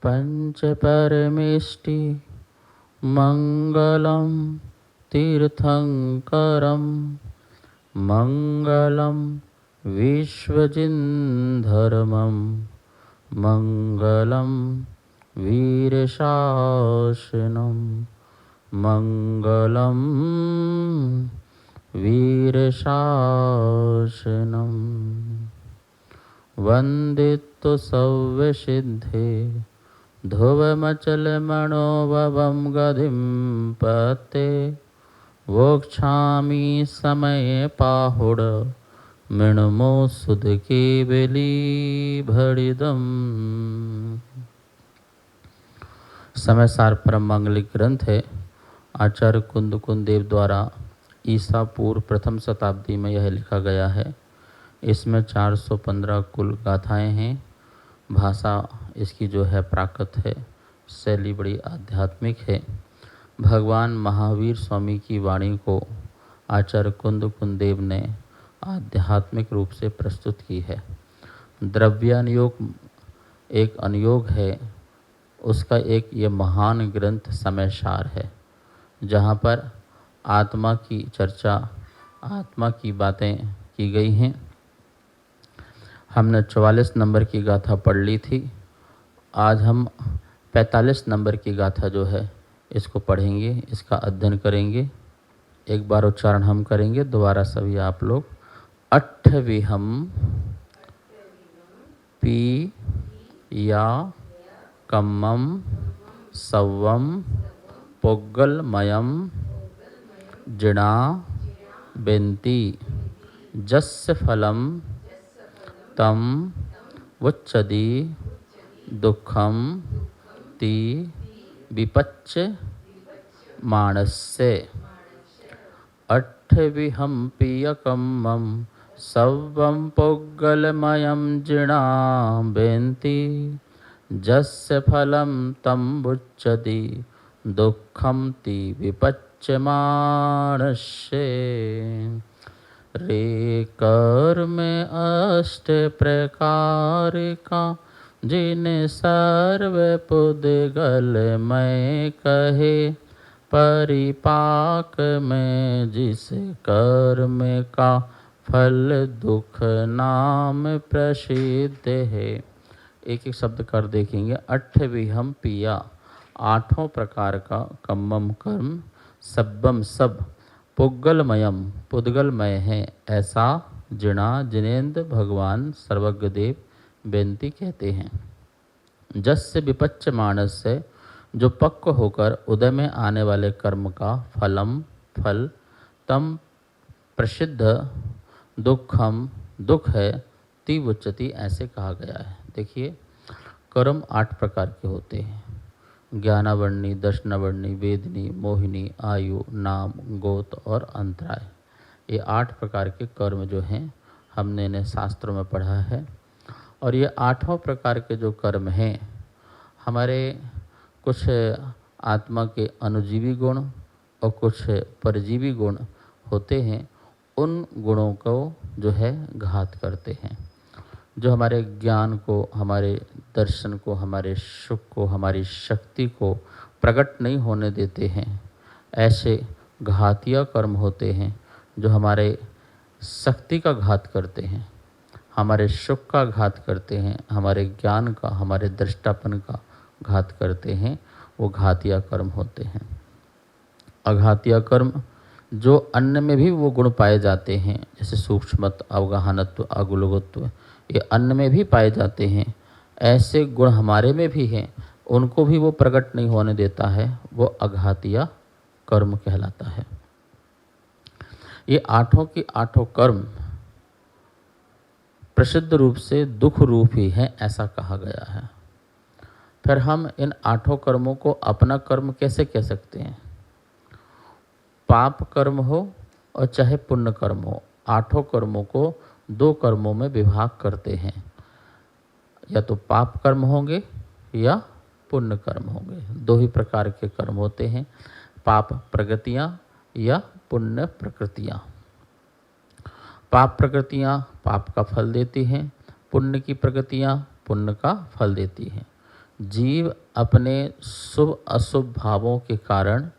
पंच परमेष्टि मंगलम तीर्थंकरम मंगलम विश्वजिन्धर्मम मंगलम वीरशासनम मंगलम वीरशासनम वंदितो सव्यसिद्धे ध्रुवमचलमणोभवं गतिं पते वोक्षामि समये पाहुड मृण्मो सुदके बेली भड़िदम। समय सार परम मांगलिक ग्रंथ है। आचार्य कुंद देव द्वारा ईसा पूर्व प्रथम शताब्दी में यह लिखा गया है। इसमें 415 कुल गाथाएं हैं। भाषा इसकी जो है प्राकृत है, शैली बड़ी आध्यात्मिक है। भगवान महावीर स्वामी की वाणी को आचार्य कुंद देव ने आध्यात्मिक रूप से प्रस्तुत की है। द्रव्यानुयोग एक अनुयोग है, उसका एक ये महान ग्रंथ समय सार है, जहाँ पर आत्मा की चर्चा, आत्मा की बातें की गई हैं। हमने 44 नंबर की गाथा पढ़ ली थी। आज हम 45 नंबर की गाथा जो है इसको पढ़ेंगे, इसका अध्ययन करेंगे। एक बार उच्चारण हम करेंगे, दोबारा सभी आप लोग। अट्ठविहम पी या कम्मम सव्वम पुग्गलमयम जिणा बेन्ति जस्य फलम तम वुच्चति दुःखम ति विपच्च मानस्य। अट्ठविहं पियकम्मं सव्वं पुग्गलमयं जिणा बेन्ति जस्य फलं तं वुच्चति दुःखं ति विपच्च मानस्य। रे कर्म अष्ट प्रकार का जिन्हें सर्व पुद्गल मैं कहे परिपाक में जिस कर्म का फल दुख नाम प्रसिद्ध है। एक एक शब्द कर देखेंगे। अट्ठविहम पिया, आठों प्रकार का, कम्मम कर्म, सब्बम सब, पुग्गलमयम पुद्गलमय है ऐसा, जिणा जिनेन्द्र भगवान सर्वज्ञ देव बेनती कहते हैं। जस्य विपच्च मानस से, जो पक्व होकर उदय में आने वाले कर्म का फलम फल, तम प्रसिद्ध, दुखम दुख है, तिवुच्चति ऐसे कहा गया है। देखिए, कर्म 8 प्रकार के होते हैं। ज्ञानावर्णी, दर्शनावर्णी, वेदनी, मोहिनी, आयु, नाम, गोत और अंतराय। ये 8 प्रकार के कर्म जो हैं हमने इन्हें शास्त्रों में पढ़ा है। और ये 8 प्रकार के जो कर्म हैं, हमारे कुछ आत्मा के अनुजीवी गुण और कुछ परजीवी गुण होते हैं। उन गुणों को जो है घात करते हैं, जो हमारे ज्ञान को, हमारे दर्शन को, हमारे सुख को, हमारी शक्ति को प्रकट नहीं होने देते हैं। ऐसे घातिया कर्म होते हैं जो हमारे शक्ति का घात करते हैं, हमारे सुख का घात करते हैं, हमारे ज्ञान का, हमारे दृष्टापन का घात करते हैं। वो घातिया कर्म होते हैं। अघातिया कर्म, जो अन्न में भी वो गुण पाए जाते हैं, जैसे सूक्ष्मत्व, अवगाहनत्व, अगुलगत्व, ये अन्न में भी पाए जाते हैं। ऐसे गुण हमारे में भी हैं, उनको भी वो प्रकट नहीं होने देता है। वो अघातिया कर्म कहलाता है। ये 8 की 8 कर्म प्रसिद्ध रूप से दुख रूप ही है, ऐसा कहा गया है। फिर हम इन 8 कर्मों को अपना कर्म कैसे कह सकते हैं? पाप कर्म हो और चाहे पुण्य कर्म हो, 8 कर्मों को 2 कर्मों में विभाग करते हैं। या तो पाप कर्म होंगे या पुण्य कर्म होंगे। 2 ही प्रकार के कर्म होते हैं, पाप प्रकृतियाँ या पुण्य प्रकृतियाँ। पाप प्रकृतियाँ पाप का फल देती हैं, पुण्य की प्रकृतियाँ पुण्य का फल देती हैं। जीव अपने शुभ अशुभ भावों के कारण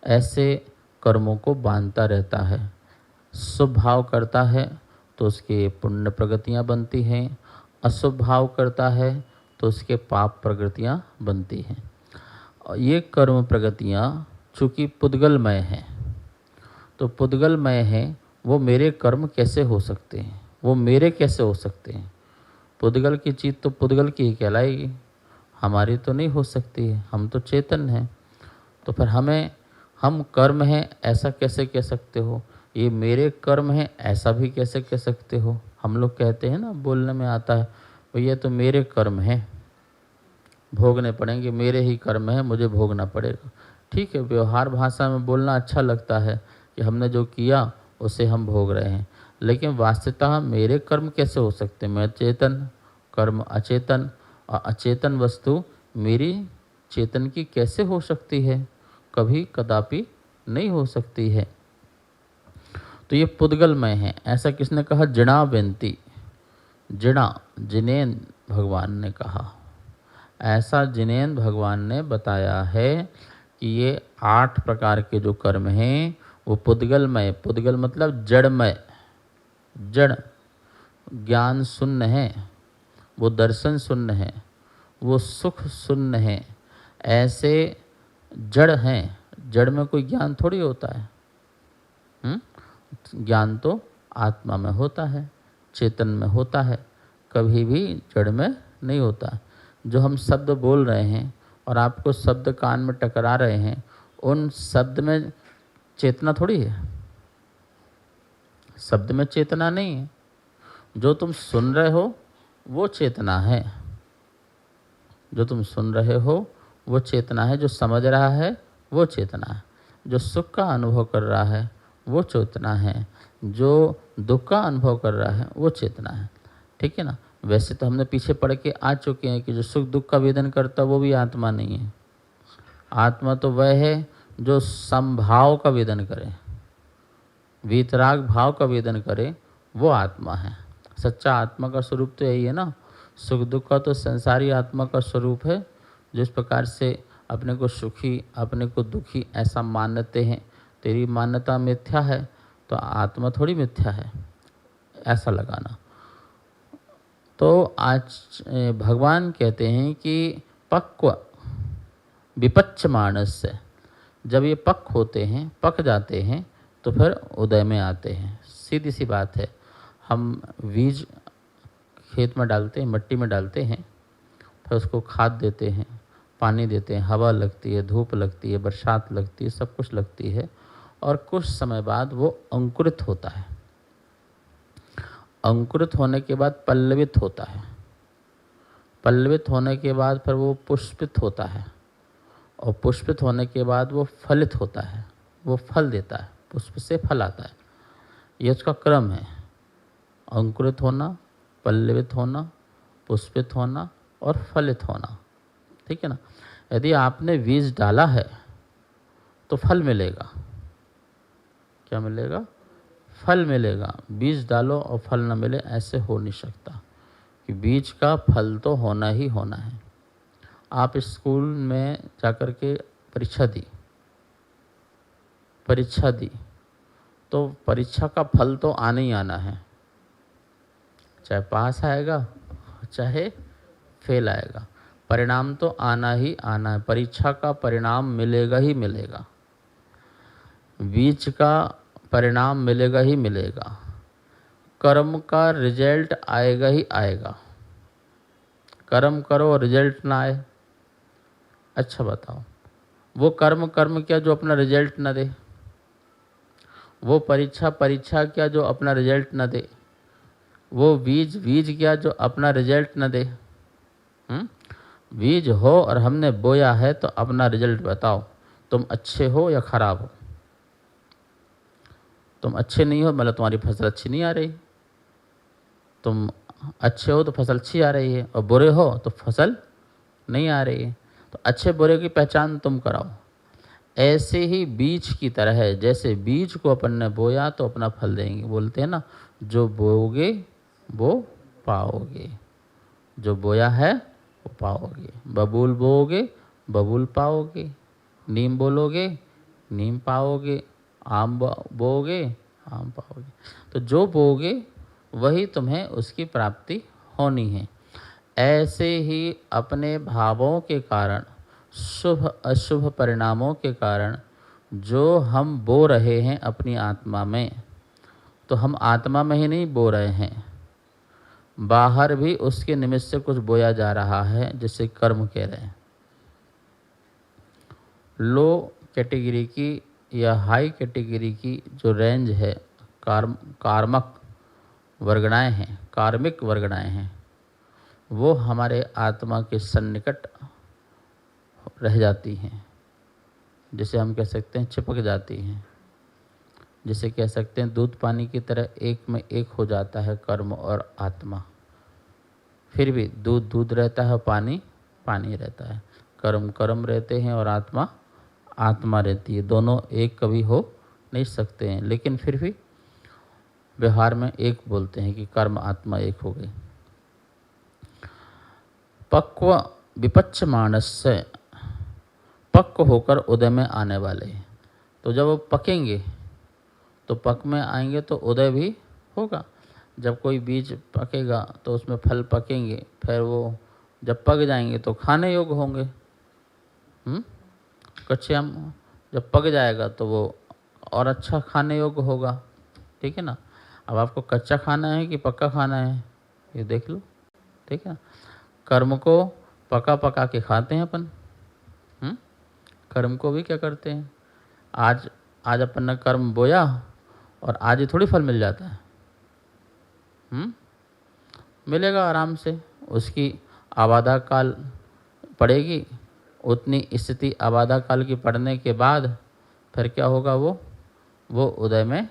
ऐसे कर्मों को बांधता रहता है। शुभ भाव करता है तो उसके पुण्य प्रगतियाँ बनती हैं, अशुभ भाव करता है तो उसके पाप प्रगतियाँ बनती हैं। और ये कर्म प्रगतियाँ चूँकि पुद्गलमय हैं, तो पुद्गलमय हैं, वो मेरे कर्म कैसे हो सकते हैं, वो मेरे कैसे हो सकते हैं? पुद्गल की चीज़ तो पुद्गल की ही कहलाएगी, हमारी तो नहीं हो सकती है, हम तो चेतन हैं। तो फिर हम कर्म हैं ऐसा कैसे कह सकते हो? ये मेरे कर्म हैं ऐसा भी कैसे कह सकते हो? हम लोग कहते हैं ना, बोलने में आता है, भैया तो मेरे कर्म हैं, भोगने पड़ेंगे, मेरे ही कर्म हैं, मुझे भोगना पड़ेगा। ठीक है, व्यवहार भाषा में बोलना अच्छा लगता है कि हमने जो किया उसे हम भोग रहे हैं, लेकिन वास्तविकता मेरे कर्म कैसे हो सकते हैं? मैं चेतन, कर्म अचेतन, और अचेतन वस्तु मेरी चेतन की कैसे हो सकती है? कभी कदापि नहीं हो सकती है। तो ये पुद्गलमय है। ऐसा किसने कहा? जिणा बेनती, जिणा जिनेन्द्र भगवान ने कहा। ऐसा जिनेन्द्र भगवान ने बताया है कि ये 8 प्रकार के जो कर्म हैं वो पुद्गलमय, पुद्गल मतलब जड़मय, जड़, ज्ञान शून्य है, वो दर्शन शून्य है, वो सुख शून्य है, ऐसे जड़ हैं। जड़ में कोई ज्ञान थोड़ी होता है। ज्ञान तो आत्मा में होता है, चेतन में होता है, कभी भी जड़ में नहीं होता। जो हम शब्द बोल रहे हैं और आपको शब्द कान में टकरा रहे हैं, उन शब्द में चेतना थोड़ी है, शब्द में चेतना नहीं है। जो तुम सुन रहे हो वो चेतना है, जो तुम सुन रहे हो वो चेतना है, जो समझ रहा है वो चेतना है, जो सुख का अनुभव कर रहा है वो चेतना है, जो दुख का अनुभव कर रहा है वो चेतना है। ठीक है ना? वैसे तो हमने पीछे पढ़ के आ चुके हैं कि जो सुख दुख का वेदन करता वो भी आत्मा नहीं है। आत्मा तो वह है जो समभाव का वेदन करे, वीतराग भाव का वेदन करे, वो आत्मा है। सच्चा आत्मा का स्वरूप तो यही है ना। सुख दुख का तो संसारी आत्मा का स्वरूप है। जिस प्रकार से अपने को सुखी, अपने को दुखी ऐसा मानते हैं, तेरी मान्यता मिथ्या है तो आत्मा थोड़ी मिथ्या है, ऐसा लगाना। तो आज भगवान कहते हैं कि पक्व विपच्छ मानस, जब ये पक होते हैं, पक जाते हैं, तो फिर उदय में आते हैं। सीधी सी बात है। हम बीज खेत में डालते हैं, मिट्टी में डालते हैं, फिर उसको खाद देते हैं, पानी देते हैं, हवा लगती है, धूप लगती है, बरसात लगती है, सब कुछ लगती है, और कुछ समय बाद वो अंकुरित होता है। अंकुरित होने के बाद पल्लवित होता है, पल्लवित होने के बाद फिर वो पुष्पित होता है, और पुष्पित होने के बाद वो फलित होता है, वो फल देता है, पुष्प से फल आता है। ये उसका क्रम है, अंकुरित होना, पल्लवित होना, पुष्पित होना और फलित होना। ठीक है ना? यदि आपने बीज डाला है तो फल मिलेगा। क्या मिलेगा? फल मिलेगा। बीज डालो और फल न मिले, ऐसे हो नहीं सकता, कि बीज का फल तो होना ही होना है। आप स्कूल में जाकर के परीक्षा दी तो परीक्षा का फल तो आना ही आना है, चाहे पास आएगा चाहे फेल आएगा, परिणाम तो आना ही आना है। परीक्षा का परिणाम मिलेगा ही मिलेगा, बीज का परिणाम मिलेगा ही मिलेगा, कर्म का रिजल्ट आएगा ही आएगा। कर्म करो और रिजल्ट ना आए, अच्छा बताओ, वो कर्म क्या जो अपना रिजल्ट ना दे? वो परीक्षा क्या जो अपना रिजल्ट ना दे? वो बीज क्या जो अपना रिजल्ट न दे? बीज हो और हमने बोया है तो अपना रिजल्ट बताओ, तुम अच्छे हो या खराब हो? तुम अच्छे नहीं हो मतलब तुम्हारी फसल अच्छी नहीं आ रही, तुम अच्छे हो तो फसल अच्छी आ रही है, और बुरे हो तो फसल नहीं आ रही है। तो अच्छे बुरे की पहचान तुम कराओ। ऐसे ही बीज की तरह है, जैसे बीज को अपन ने बोया तो अपना फल देंगे। बोलते हैं ना, जो बोओगे वो पाओगे, जो बोया है पाओगे। बबूल बोओगे, बबूल पाओगे। नीम बोलोगे, नीम पाओगे। आम बोओगे, आम पाओगे। तो जो बोओगे वही तुम्हें उसकी प्राप्ति होनी है। ऐसे ही अपने भावों के कारण, शुभ अशुभ परिणामों के कारण जो हम बो रहे हैं अपनी आत्मा में, तो हम आत्मा में ही नहीं बो रहे हैं, बाहर भी उसके निमित्त से कुछ बोया जा रहा है, जिसे कर्म कह रहे हैं। लो कैटेगरी की या हाई कैटेगरी की जो रेंज है, कार्मक वर्गणाएं हैं, कार्मिक वर्गणाएं हैं, वो हमारे आत्मा के सन्निकट रह जाती हैं, जिसे हम कह सकते हैं चिपक जाती हैं, जिसे कह सकते हैं दूध पानी की तरह एक में एक हो जाता है कर्म और आत्मा। फिर भी दूध दूध रहता है, पानी पानी रहता है, कर्म कर्म रहते हैं और आत्मा आत्मा रहती है। दोनों एक कभी हो नहीं सकते हैं, लेकिन फिर भी व्यवहार में एक बोलते हैं कि कर्म आत्मा एक हो गई। पक्व विपच्छ मानस से, पक्व होकर उदय में आने वाले। तो जब वो पकेंगे तो पक में आएंगे तो उदय भी होगा। जब कोई बीज पकेगा तो उसमें फल पकेंगे, फिर वो जब पक जाएंगे तो खाने योग्य होंगे। कच्चे आम जब पक जाएगा तो वो और अच्छा खाने योग्य होगा। ठीक है ना। अब आपको कच्चा खाना है कि पक्का खाना है, ये देख लो। ठीक है। कर्म को पका पका के खाते हैं अपन। कर्म को भी क्या करते हैं, आज अपन ने कर्म बोया और आज ही थोड़ी फल मिल जाता है। मिलेगा आराम से, उसकी आबादा काल पड़ेगी। उतनी स्थिति आबादा काल की पड़ने के बाद फिर क्या होगा, वो उदय में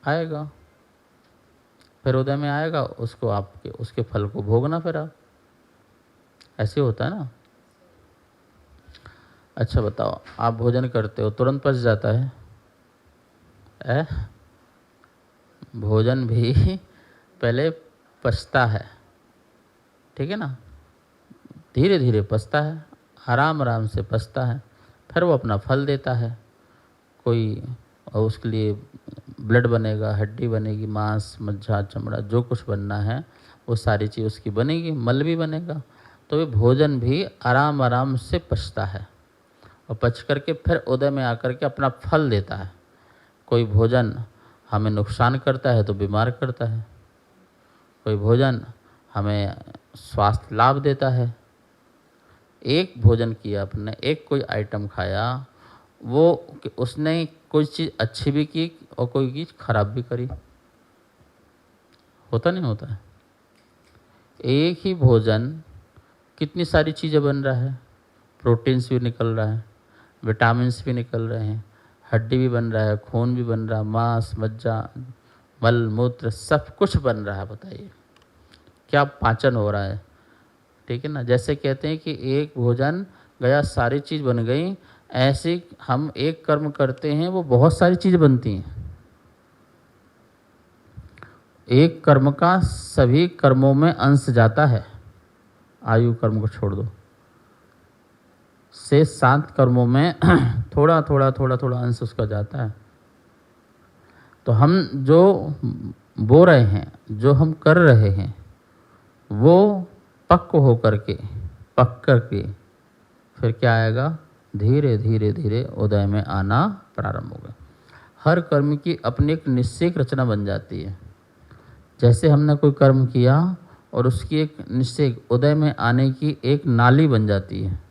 आएगा। फिर उदय में आएगा, उसको आपके उसके फल को भोगना फिर आप। ऐसे होता है ना। अच्छा बताओ, आप भोजन करते हो तुरंत पच जाता है? भोजन भी पहले पचता है, ठीक है ना, धीरे धीरे पचता है, आराम आराम से पचता है, फिर वो अपना फल देता है। कोई उसके लिए ब्लड बनेगा, हड्डी बनेगी, मांस मज्जा चमड़ा जो कुछ बनना है वो सारी चीज़ उसकी बनेगी, मल भी बनेगा। तो ये भोजन भी आराम आराम से पचता है और पच करके फिर उदय में आकर के अपना फल देता है। कोई भोजन हमें नुकसान करता है तो बीमार करता है, कोई भोजन हमें स्वास्थ्य लाभ देता है। एक भोजन किया आपने, एक कोई आइटम खाया, वो उसने कोई चीज़ अच्छी भी की और कोई चीज़ खराब भी करी। होता नहीं होता है? एक ही भोजन कितनी सारी चीज़ें बन रहा है, प्रोटीन्स भी निकल रहा है, विटामिन्स भी निकल रहे हैं, हड्डी भी बन रहा है, खून भी बन रहा है, मांस मज्जा मल मूत्र सब कुछ बन रहा है। बताइए क्या पाचन हो रहा है। ठीक है ना। जैसे कहते हैं कि एक भोजन गया सारी चीज़ बन गई, ऐसे हम एक कर्म करते हैं वो बहुत सारी चीज़ बनती हैं। एक कर्म का सभी कर्मों में अंश जाता है, आयु कर्म को छोड़ दो, से 7 कर्मों में थोड़ा थोड़ा थोड़ा थोड़ा अंश उसका जाता है। तो हम जो बो रहे हैं, जो हम कर रहे हैं, वो पक्व होकर के पक करके फिर क्या आएगा, धीरे धीरे धीरे उदय में आना प्रारंभ होगा। हर कर्म की अपनी एक निश्चित रचना बन जाती है। जैसे हमने कोई कर्म किया और उसकी एक निश्चित उदय में आने की एक नाली बन जाती है।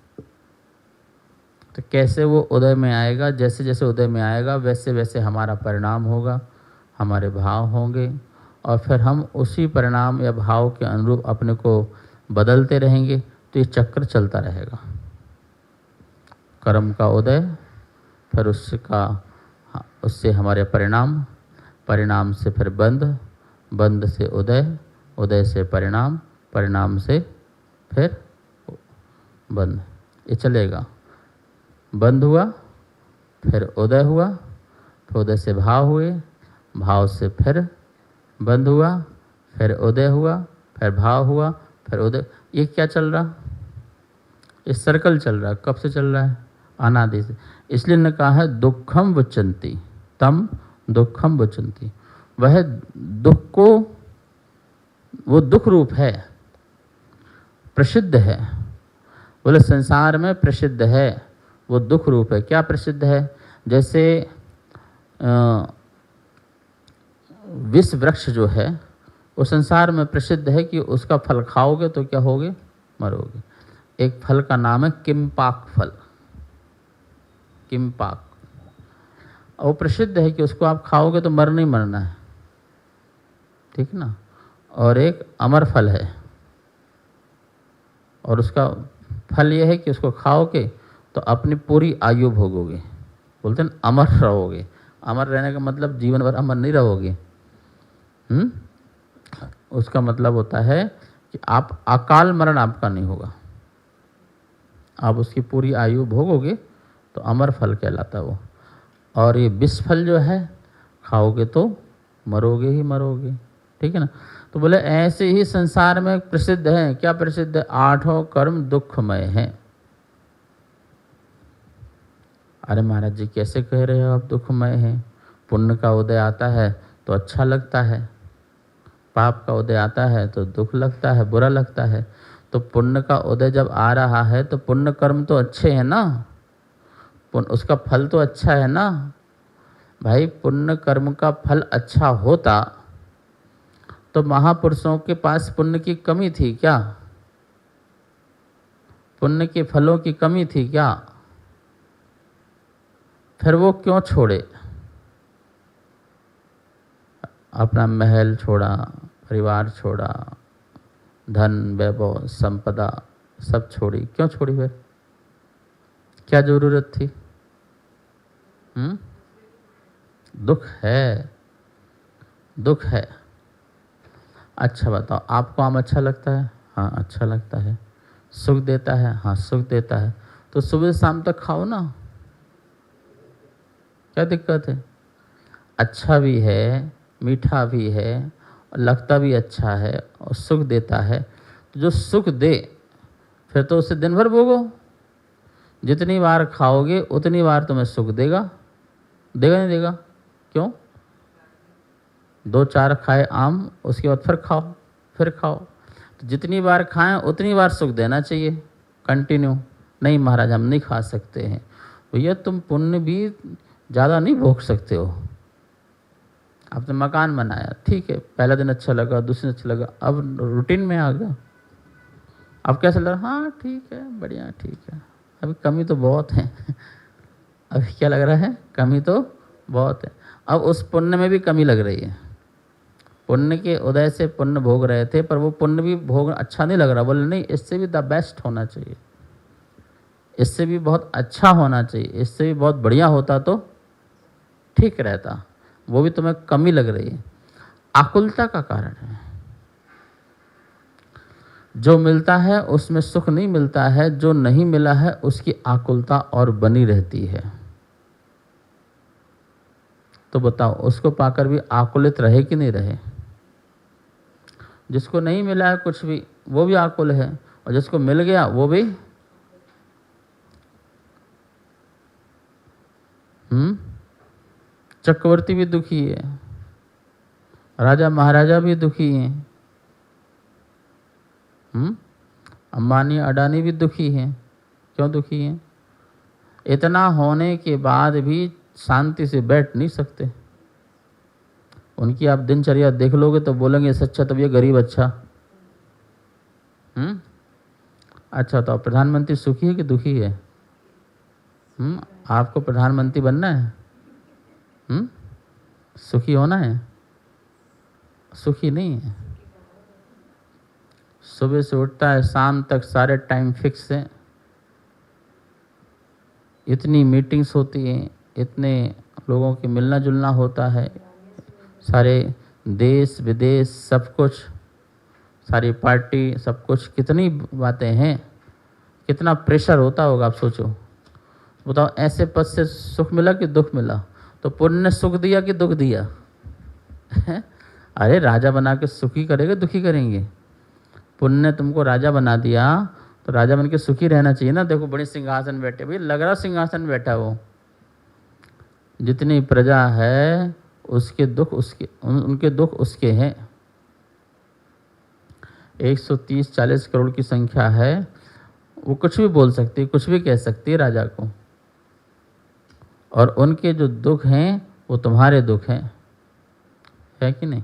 तो कैसे वो उदय में आएगा, जैसे जैसे उदय में आएगा वैसे वैसे हमारा परिणाम होगा, हमारे भाव होंगे, और फिर हम उसी परिणाम या भाव के अनुरूप अपने को बदलते रहेंगे। तो ये चक्र चलता रहेगा। कर्म का उदय, फिर उससे हमारे परिणाम, परिणाम से फिर बंध, बंध से उदय, उदय से परिणाम, परिणाम से फिर बंध। ये चलेगा। बंध हुआ, फिर उदय हुआ, फिर उदय से भाव हुए, भाव से फिर बंध हुआ, फिर उदय हुआ, फिर भाव हुआ, फिर उदय। ये क्या चल रहा? ये सर्कल चल रहा है। कब से चल रहा है? अनादि से। इसलिए ने कहा है दुखम वुचंती, तम दुखम वुचंती। वह दुख को, वो दुख रूप है, प्रसिद्ध है। बोले संसार में प्रसिद्ध है, वो दुख रूप है। क्या प्रसिद्ध है? जैसे विष वृक्ष जो है वो संसार में प्रसिद्ध है कि उसका फल खाओगे तो क्या होगे? मरोगे। एक फल का नाम है किम्पाक फल, किम्पाक। वो प्रसिद्ध है कि उसको आप खाओगे तो मरना ही मरना है, ठीक ना। और एक अमर फल है, और उसका फल यह है कि उसको खाओगे तो अपनी पूरी आयु भोगोगे। बोलते हैं अमर रहोगे। अमर रहने का मतलब जीवन भर अमर नहीं रहोगे। उसका मतलब होता है कि आप अकाल मरण आपका नहीं होगा, आप उसकी पूरी आयु भोगोगे तो अमर फल कहलाता है वो। और ये विष फल जो है खाओगे तो मरोगे ही मरोगे, ठीक है ना। तो बोले ऐसे ही संसार में प्रसिद्ध है। क्या प्रसिद्ध है? 8 कर्म दुखमय हैं। अरे महाराज जी कैसे कह रहे हो आप दुखमय हैं? पुण्य का उदय आता है तो अच्छा लगता है, पाप का उदय आता है तो दुख लगता है, बुरा लगता है। तो पुण्य का उदय जब आ रहा है तो पुण्य कर्म तो अच्छे हैं ना, उसका फल तो अच्छा है ना भाई। पुण्य कर्म का फल अच्छा होता तो महापुरुषों के पास पुण्य की कमी थी क्या? पुण्य के फलों की कमी थी क्या? फिर वो क्यों छोड़े? अपना महल छोड़ा, परिवार छोड़ा, धन वैभव संपदा सब छोड़ी। क्यों छोड़ी? फिर क्या जरूरत थी? दुख है, दुख है। अच्छा बताओ, आपको आम अच्छा लगता है? हाँ अच्छा लगता है। सुख देता है? हाँ सुख देता है। तो सुबह शाम तक खाओ ना, क्या दिक्कत है? अच्छा भी है, मीठा भी है, लगता भी अच्छा है और सुख देता है। तो जो सुख दे फिर तो उसे दिन भर भोगो। जितनी बार खाओगे उतनी बार तुम्हें सुख देगा। देगा नहीं देगा? क्यों? 2-4 खाए आम, उसके बाद फिर खाओ, फिर खाओ। तो जितनी बार खाएं उतनी बार सुख देना चाहिए, कंटिन्यू। नहीं महाराज हम नहीं खा सकते हैं। भैया तुम पुण्य भी ज़्यादा नहीं भोग सकते हो। आपने मकान बनाया, ठीक है, पहला दिन अच्छा लगा, दूसरे दिन अच्छा लगा, अब रूटीन में आ गया। अब कैसा लग रहा? हाँ ठीक है, बढ़िया, ठीक है। अभी कमी तो बहुत है अभी क्या लग रहा है? कमी तो बहुत है। अब उस पुण्य में भी कमी लग रही है। पुण्य के उदय से पुण्य भोग रहे थे, पर वो पुण्य भी भोग अच्छा नहीं लग रहा। बोले नहीं, इससे भी द बेस्ट होना चाहिए, इससे भी बहुत अच्छा होना चाहिए, इससे भी बहुत बढ़िया होता तो ठीक रहता। वो भी तुम्हें कमी लग रही है, आकुलता का कारण है। जो मिलता है उसमें सुख नहीं मिलता है, जो नहीं मिला है उसकी आकुलता और बनी रहती है। तो बताओ उसको पाकर भी आकुलित रहे कि नहीं रहे? जिसको नहीं मिला है कुछ भी वो भी आकुल है, और जिसको मिल गया वो भी चक्रवर्ती भी दुखी है, राजा महाराजा भी दुखी हैं, अंबानी अडानी भी दुखी हैं। क्यों दुखी हैं? इतना होने के बाद भी शांति से बैठ नहीं सकते। उनकी आप दिनचर्या देख लोगे तो बोलेंगे सच्चा तब ये गरीब अच्छा। अच्छा तो प्रधानमंत्री सुखी है कि दुखी है? आपको प्रधानमंत्री बनना है? सुखी होना है? सुखी नहीं है। सुबह से उठता है शाम तक सारे टाइम फिक्स है, इतनी मीटिंग्स होती हैं, इतने लोगों के मिलना जुलना होता है, सारे देश विदेश सब कुछ, सारी पार्टी सब कुछ, कितनी बातें हैं, कितना प्रेशर होता होगा। आप सोचो, बताओ ऐसे पद से सुख मिला कि दुख मिला? तो पुण्य ने सुख दिया कि दुख दिया? अरे राजा बना के सुखी करेंगे दुखी करेंगे? पुण्य ने तुमको राजा बना दिया तो राजा बन के सुखी रहना चाहिए ना। देखो बड़े सिंहासन बैठे, भाई लग रहा सिंहासन बैठा वो, जितनी प्रजा है उसके दुख उसके उनके दुख उसके हैं। 130-40 करोड़ की संख्या है, वो कुछ भी बोल सकती, कुछ भी कह सकती है राजा को, और उनके जो दुख हैं वो तुम्हारे दुख हैं, है कि नहीं।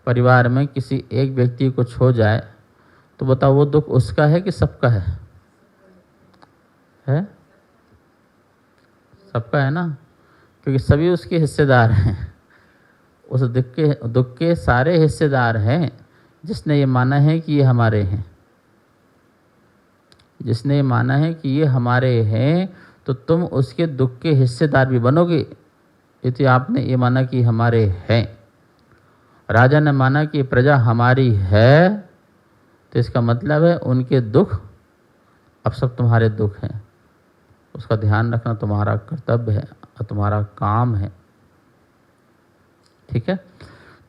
परिवार में किसी एक व्यक्ति को कुछ हो जाए तो बताओ वो दुख उसका है कि सबका है? सबका है ना, क्योंकि सभी उसके हिस्सेदार हैं। उस दुख के सारे हिस्सेदार हैं। जिसने ये माना है कि ये हमारे हैं, जिसने ये माना है कि ये हमारे हैं, तो तुम उसके दुख के हिस्सेदार भी बनोगे। यदि आपने ये माना कि हमारे हैं, राजा ने माना कि प्रजा हमारी है, तो इसका मतलब है उनके दुख अब सब तुम्हारे दुख हैं। उसका ध्यान रखना तुम्हारा कर्तव्य है और तुम्हारा काम है, ठीक है।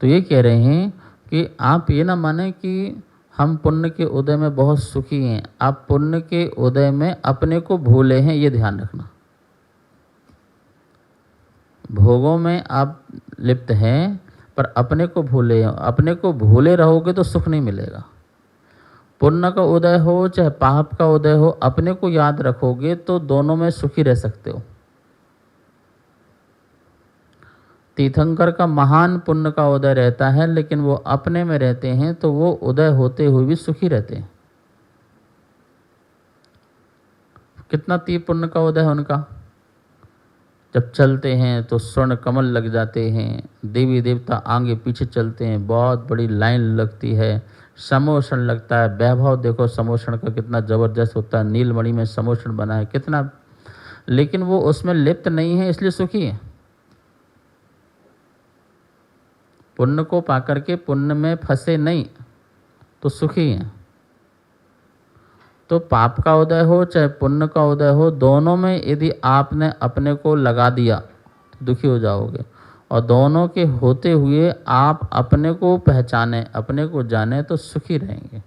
तो ये कह रहे हैं कि आप ये ना माने कि हम पुण्य के उदय में बहुत सुखी हैं, आप पुण्य के उदय में अपने को भूले हैं, ये ध्यान रखना। भोगों में आप लिप्त हैं पर अपने को भूले हैं। अपने को भूले रहोगे तो सुख नहीं मिलेगा। पुण्य का उदय हो चाहे पाप का उदय हो, अपने को याद रखोगे तो दोनों में सुखी रह सकते हो। तीर्थंकर का महान पुण्य का उदय रहता है, लेकिन वो अपने में रहते हैं तो वो उदय होते हुए भी सुखी रहते हैं। कितना तीव्र पुण्य का उदय है उनका। जब चलते हैं तो स्वर्ण कमल लग जाते हैं, देवी देवता आगे पीछे चलते हैं, बहुत बड़ी लाइन लगती है, समोषण लगता है। वैभव देखो समोषण का कितना जबरदस्त होता है, नीलमणि में समोषण बना है कितना, लेकिन वो उसमें लिप्त नहीं है इसलिए सुखी है। पुण्य को पाकर के पुण्य में फंसे नहीं तो सुखी हैं। तो पाप का उदय हो चाहे पुण्य का उदय हो, दोनों में यदि आपने अपने को लगा दिया तो दुखी हो जाओगे, और दोनों के होते हुए आप अपने को पहचाने, अपने को जाने तो सुखी रहेंगे।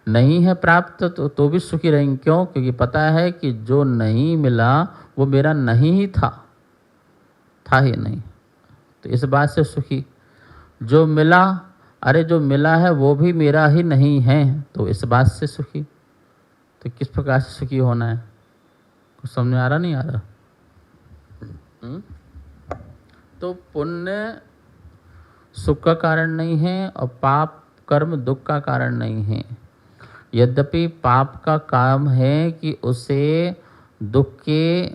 नहीं है प्राप्त तो भी सुखी रहेंगे। क्यों? क्योंकि पता है कि जो नहीं मिला वो मेरा नहीं ही था ही नहीं, तो इस बात से सुखी। जो मिला, अरे जो मिला है वो भी मेरा ही नहीं है, तो इस बात से सुखी। तो किस प्रकार से सुखी होना है, कुछ समझ में आ रहा नहीं आ रहा? तो पुण्य सुख का कारण नहीं है और पाप कर्म दुख का कारण नहीं है। यद्यपि पाप का काम है कि उसे दुख के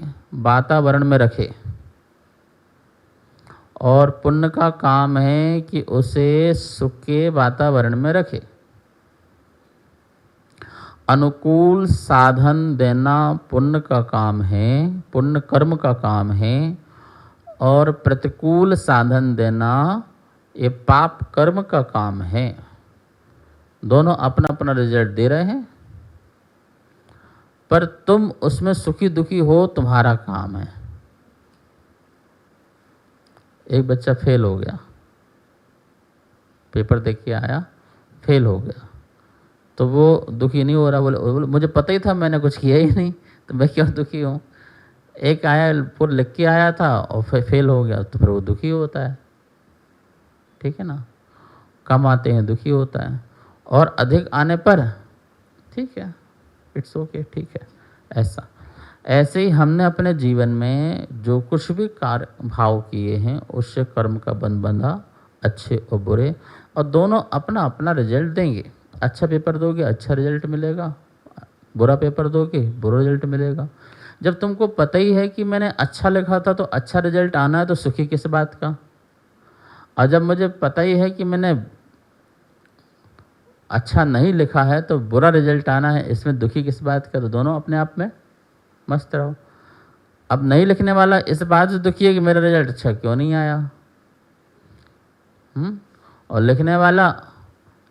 वातावरण में रखे, और पुण्य का काम है कि उसे सुख के वातावरण में रखे। अनुकूल साधन देना पुण्य का काम है, पुण्य कर्म का काम है, और प्रतिकूल साधन देना ये पाप कर्म का काम है। दोनों अपना अपना रिजल्ट दे रहे हैं, पर तुम उसमें सुखी दुखी हो तुम्हारा काम है। एक बच्चा फेल हो गया, पेपर देख के आया, फेल हो गया, तो वो दुखी नहीं हो रहा, बोले मुझे पता ही था, मैंने कुछ किया ही नहीं, तो मैं क्यों दुखी हूँ। एक आया पूरा लिख के आया था और फिर फेल हो गया, तो फिर वो दुखी होता है, ठीक है ना। कम आते हैं दुखी होता है, और अधिक आने पर ठीक है, इट्स ओके, ठीक है। ऐसे ही हमने अपने जीवन में जो कुछ भी कार्य भाव किए हैं उससे कर्म का बंध बंधा, अच्छे और बुरे, और दोनों अपना अपना रिजल्ट देंगे। अच्छा पेपर दोगे अच्छा रिजल्ट मिलेगा, बुरा पेपर दोगे बुरा रिजल्ट मिलेगा। जब तुमको पता ही है कि मैंने अच्छा लिखा था तो अच्छा रिजल्ट आना है, तो सुखी किस बात का। और जब मुझे पता ही है कि मैंने अच्छा नहीं लिखा है तो बुरा रिजल्ट आना है, इसमें दुखी किस बात का। तो दोनों अपने आप में मस्त रहो। अब नहीं लिखने वाला इस बात से दुखी है कि मेरा रिजल्ट अच्छा क्यों नहीं आया, और लिखने वाला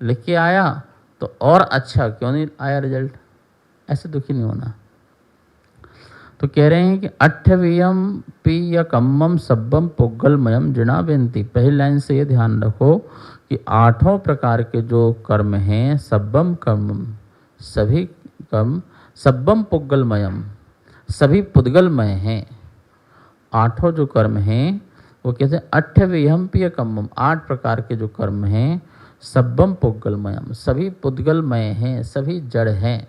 लिख के आया तो और अच्छा क्यों नहीं आया रिजल्ट, ऐसे दुखी नहीं होना। तो कह रहे हैं कि अठ्ठवियम पीयकम्मम सब्बम पुग्गलमयम जिणाविंति। पहली लाइन से ये ध्यान रखो कि 8 प्रकार के जो कर्म हैं, सब्बम कर्म, सभी कर्म, सब्बम पुग्गलमयम, सभी पुद्गलमय हैं। 8 जो कर्म हैं वो कहते हैं अठ्ठवियम पीयकम्मम, 8 प्रकार के जो कर्म हैं, सब्बम पुग्गलमयम, सभी पुद्गलमय हैं, सभी जड़ हैं।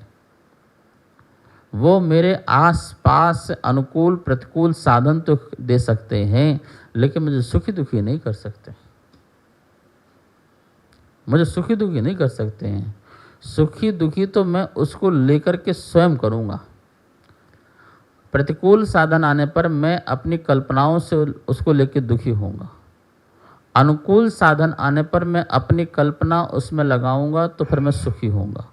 वो मेरे आसपास अनुकूल प्रतिकूल साधन तो दे सकते हैं, लेकिन मुझे सुखी दुखी नहीं कर सकते। मुझे सुखी दुखी नहीं कर सकते हैं। सुखी दुखी तो मैं उसको लेकर के स्वयं करूँगा। प्रतिकूल साधन आने पर मैं अपनी कल्पनाओं से उसको लेकर दुखी होऊंगा। अनुकूल साधन आने पर मैं अपनी कल्पना उसमें लगाऊंगा तो फिर मैं सुखी होऊंगा।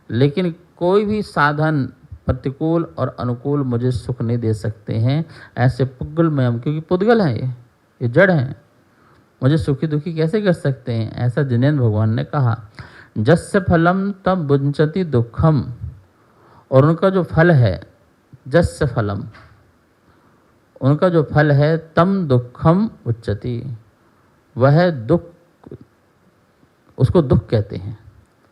लेकिन कोई भी साधन प्रतिकूल और अनुकूल मुझे सुख नहीं दे सकते हैं। ऐसे पुद्गलमय, क्योंकि पुद्गल हैं, ये जड़ हैं, मुझे सुखी दुखी कैसे कर सकते हैं। ऐसा जिनेंद्र भगवान ने कहा। जस्य फलम तम बुंचति दुखम, और उनका जो फल है, जस्य फलम, उनका जो फल है, तम दुखम उच्चति, वह दुख, उसको दुख कहते हैं,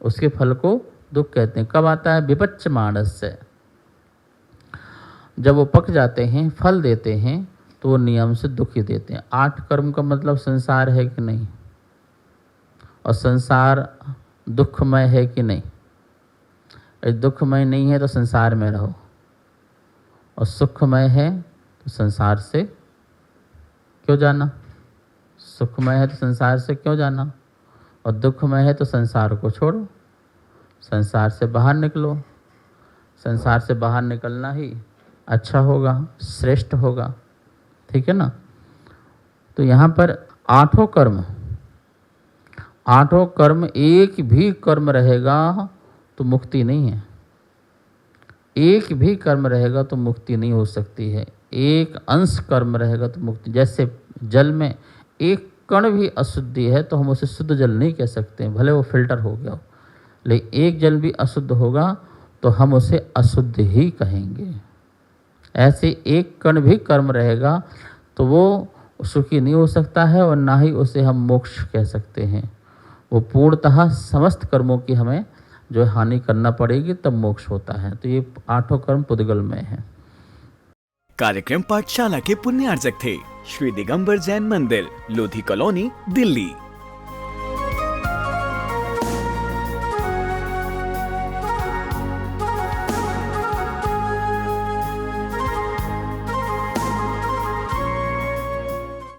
उसके फल को दुख कहते हैं। कब आता है? विपच्च मानस से, जब वो पक जाते हैं, फल देते हैं, तो वो नियम से दुख ही देते हैं। 8 कर्म का मतलब संसार है कि नहीं, और संसार दुखमय है कि नहीं। यदि दुखमय नहीं है तो संसार में रहो, और सुखमय है तो संसार से क्यों जाना। सुखमय है तो संसार से क्यों जाना, और दुखमय है तो संसार को छोड़ो, संसार से बाहर निकलो। संसार से बाहर निकलना ही अच्छा होगा, श्रेष्ठ होगा, ठीक है ना। तो यहाँ पर 8 कर्म, 8 कर्म, एक भी कर्म रहेगा तो मुक्ति नहीं है। एक भी कर्म रहेगा तो मुक्ति नहीं हो सकती है। एक अंश कर्म रहेगा तो मुक्ति। जैसे जल में एक कण भी अशुद्धि है तो हम उसे शुद्ध जल नहीं कह सकते हैं, भले वो फिल्टर हो गया हो, लेकिन एक जल भी अशुद्ध होगा तो हम उसे अशुद्ध ही कहेंगे। ऐसे एक कण भी कर्म रहेगा तो वो सुखी नहीं हो सकता है, और ना ही उसे हम मोक्ष कह सकते हैं। वो पूर्णतः समस्त कर्मों की हमें जो हानि करना पड़ेगी, तब मोक्ष होता है। तो ये 8 कर्म पुद्गलमय हैं। कार्यक्रम पाठशाला के पुण्यार्जक थे श्री दिगंबर जैन मंदिर, लोधी कॉलोनी, दिल्ली।